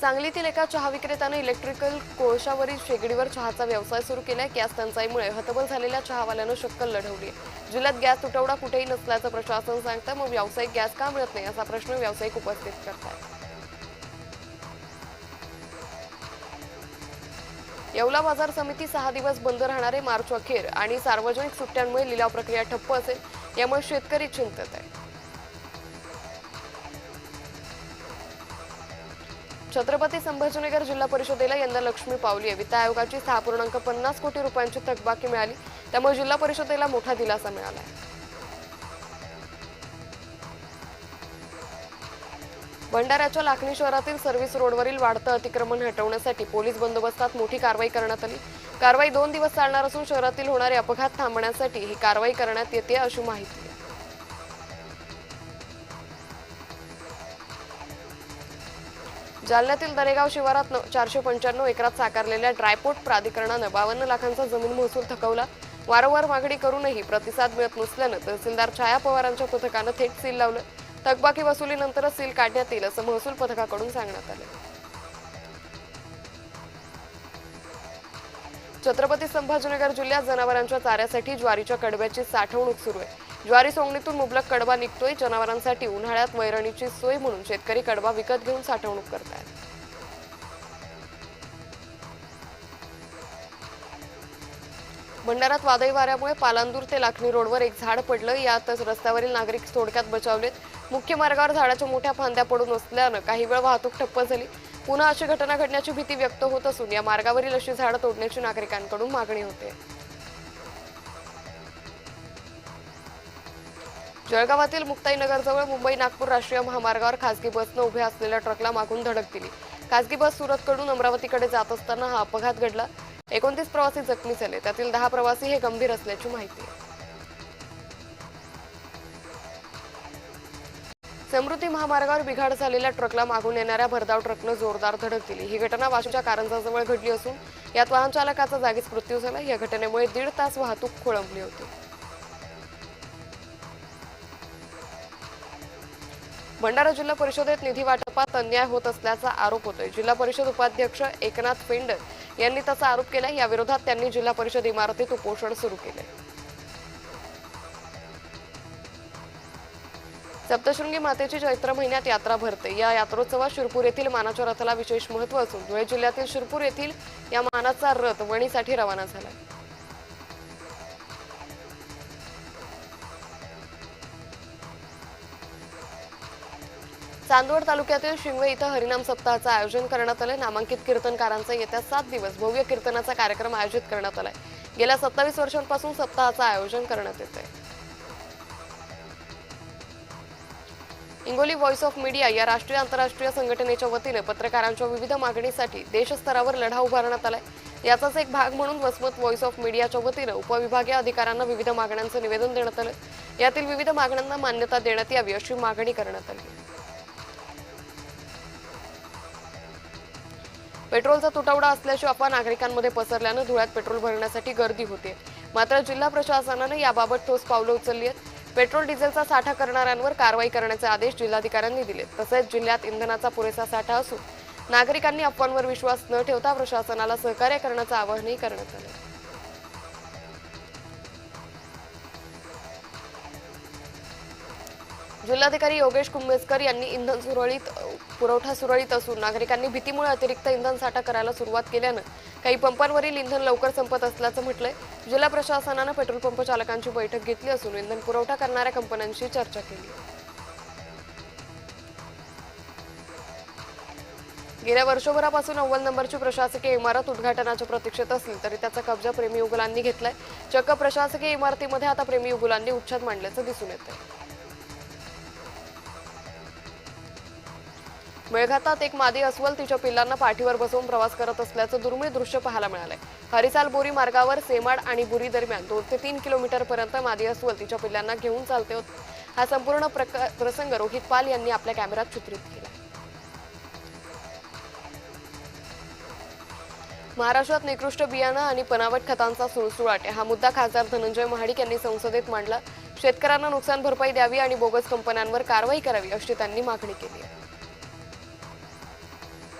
सांगलीतील एका चहा विक्रेत्याने इलेक्ट्रिकल कोळशावरील शेगडीवर चहाचा व्यवसाय सुरू केलाय. गॅस टंचाईमुळे हतबल झालेल्या चहावाल्यानं शक्कल लढवली आहे. जिल्ह्यात गॅस तुटवडा कुठेही नसल्याचं प्रशासन सांगतं. मग व्यावसायिक गॅस का मिळत नाही असा प्रश्न व्यावसायिक उपस्थित करतात. येवला बाजार समिती 6 दिवस बंद राहणार आहे. मार्च अखेर आणि सार्वजनिक सुट्ट्यांमुळे लिलाव प्रक्रिया ठप्प असेल, यामुळे शेतकरी चिंतेत आहे. छत्रपती संभाजीनगर जिल्हा परिषदेला यंदा लक्ष्मी पावली आहे. वित्त आयोगाची 6.50 कोटी रुपयांची थकबाकी मिळाली, त्यामुळे जिल्हा परिषदेला मोठा दिलासा मिळाला आहे. भंडाऱ्याच्या लाखनी शहरातील सर्व्हिस रोडवरील वाढतं अतिक्रमण हटवण्यासाठी पोलीस बंदोबस्तात मोठी कारवाई करण्यात आली. कारवाई 2 दिवस चालणार असून शहरातील होणारे अपघात थांबण्यासाठी ही कारवाई करण्यात येते अशी माहिती आहे. जालन्यातील दरेगाव शिवारात 495 एकरात साकारलेल्या ड्रायपोर्ट प्राधिकरणानं 52 लाखांचा जमीन महसूल थकवला. वारंवार मागणी करूनही प्रतिसाद मिळत नसल्यानं तहसीलदार छाया पवारांच्या पथकानं थेट सील लावलं. थकबाकी वसुलीनंतरच सील काढण्यात येईल असं महसूल पथकाकडून सांगण्यात आलं. छत्रपती संभाजीनगर जिल्ह्यात जनावरांच्या चाऱ्यासाठी ज्वारीच्या कडब्याची साठवणूक सुरू आहे. ज्वारी सोंगणीतून मुबलक कडबा निघतोय. जनावरांसाठी उन्हाळ्यात वैरणीची सोय म्हणून शेतकरी कडबा विकत घेऊन साठवणूक करतात. भंडाऱ्यात वादळी वाऱ्यामुळे पालांदूर ते लाखनी रोडवर एक झाड पडलं. यातच रस्त्यावरील नागरिक थोडक्यात बचावलेत. मुख्य मार्गावर झाडाच्या मोठ्या फांद्या पडून असल्यानं काही वेळ वाहतूक ठप्प झाली. पुन्हा अशी घटना घडण्याची भीती व्यक्त होत असून या मार्गावरील अशी झाडं तोडण्याची नागरिकांकडून मागणी होते. जळगावातील मुक्ताईनगरजवळ मुंबई नागपूर राष्ट्रीय महामार्गावर खासगी बसनं उभ्या असलेल्या ट्रकला मागून धडक दिली. खासगी बस सुरतकडून अमरावतीकडे जात असताना हा अपघात घडला. 29 प्रवासी जखमी झाले, त्यातील 10 प्रवासी हे गंभीर असल्याची माहिती आहे. समृद्धी महामार्गावर बिघाड झालेल्या ट्रकला मागून येणाऱ्या भरधाव ट्रकनं जोरदार धडक दिली. ही घटना वाशिमच्या कारंजाजवळ घडली असून यात वाहन चालकाचा जागीच मृत्यू झाला. या घटनेमुळे 1.5 तास वाहतूक खोळंबली होती. भंडारा जिल्हा परिषदेत निधी वाटपात अन्याय होत असल्याचा आरोप होतोय. जिल्हा परिषद उपाध्यक्ष एकनाथ पेंडर यांनी तसा आरोप केला. या विरोधात त्यांनी जिल्हा परिषद इमारतीत उपोषण सुरू केले. सप्तशृंगी मातेची चैत्र महिन्यात यात्रा भरते. या यात्रोत्सवात शिरपूर येथील मानाच्या रथाला विशेष महत्त्व असून धुळे जिल्ह्यातील शिरपूर येथील या मानाचा रथ वणीसाठी रवाना झाला. चांदवड तालुक्यातील शिंगवे इथं हरिनाम सप्ताहाचं आयोजन करण्यात आलं. नामांकित कीर्तनकारांचा येत्या 7 दिवस भव्य कीर्तनाचा कार्यक्रम आयोजित करण्यात आलाय. गेल्या 27 वर्षांपासून सप्ताहाचं आयोजन करण्यात येत आहे. हिंगोली व्हॉइस ऑफ मीडिया या राष्ट्रीय आंतरराष्ट्रीय संघटनेच्या वतीने पत्रकारांच्या विविध मागणीसाठी देशस्तरावर लढा उभारण्यात आलाय. याचाच एक भाग म्हणून वसमत व्हॉइस ऑफ मीडियाच्या वतीने उपविभागीय अधिकाऱ्यांना विविध मागण्यांचं निवेदन देण्यात आलं. यातील विविध मागण्यांना मान्यता देण्यात यावी अशी मागणी करण्यात आली. पेट्रोलचा तुटवडा असल्याची अफवा नागरिकांमध्ये पसरल्यानं धुळ्यात पेट्रोल भरण्यासाठी गर्दी होते. मात्र जिल्हा प्रशासनानं याबाबत ठोस पावलं उचलली आहेत. पेट्रोल डिझेलचा साठा करणाऱ्यांवर कारवाई करण्याचे आदेश जिल्हाधिकाऱ्यांनी दिले. तसेच जिल्ह्यात इंधनाचा पुरेसा साठा असून नागरिकांनी अफवांवर विश्वास न ठेवता प्रशासनाला सहकार्य करण्याचं आवाहनही करण्यात आलं. जिल्हाधिकारी योगेश कुंभेजकर यांनी इंधन पुरवठा सुरळीत असून नागरिकांनी भीतीमुळे अतिरिक्त इंधन साठा करायला सुरुवात केल्यानं काही पंपांवरील इंधन लवकर संपत असल्याचं म्हटलंय. जिल्हा प्रशासनानं पेट्रोल पंप चालकांची बैठक घेतली असून इंधन पुरवठा करणाऱ्या कंपन्यांशी चर्चा केली. गेल्या वर्षभरापासून 90 नंबरची प्रशासकीय इमारत उद्घाटनाच्या प्रतीक्षेत असली तरी त्याचा कब्जा प्रेमी युगलांनी घेतलाय. चक्क प्रशासकीय इमारतीमध्ये आता प्रेमी युगलांनी उच्छाद मांडल्याचं दिसून येतंय. मेळघाटात एक मादी अस्वल तिच्या पिल्लांना पाठीवर बसवून प्रवास करत असल्याचं दुर्मिळ दृश्य पाहायला मिळालंय. हरिसाल बोरी मार्गावर सेमाड आणि बुरी दरम्यान 2 ते 3 किलोमीटरपर्यंत मादी अस्वल तिच्या पिल्लांना घेऊन चालते होते. हा संपूर्ण प्रसंग रोहित पाल यांनी आपल्या कॅमेऱ्यात चित्रित केला. महाराष्ट्रात निकृष्ट बियाणं आणि बनावट खतांचा सुळसुळाट हा मुद्दा खासदार धनंजय महाडिक यांनी संसदेत मांडला. शेतकऱ्यांना नुकसान भरपाई द्यावी आणि बोगस कंपन्यांवर कारवाई करावी अशी त्यांनी मागणी केली आहे.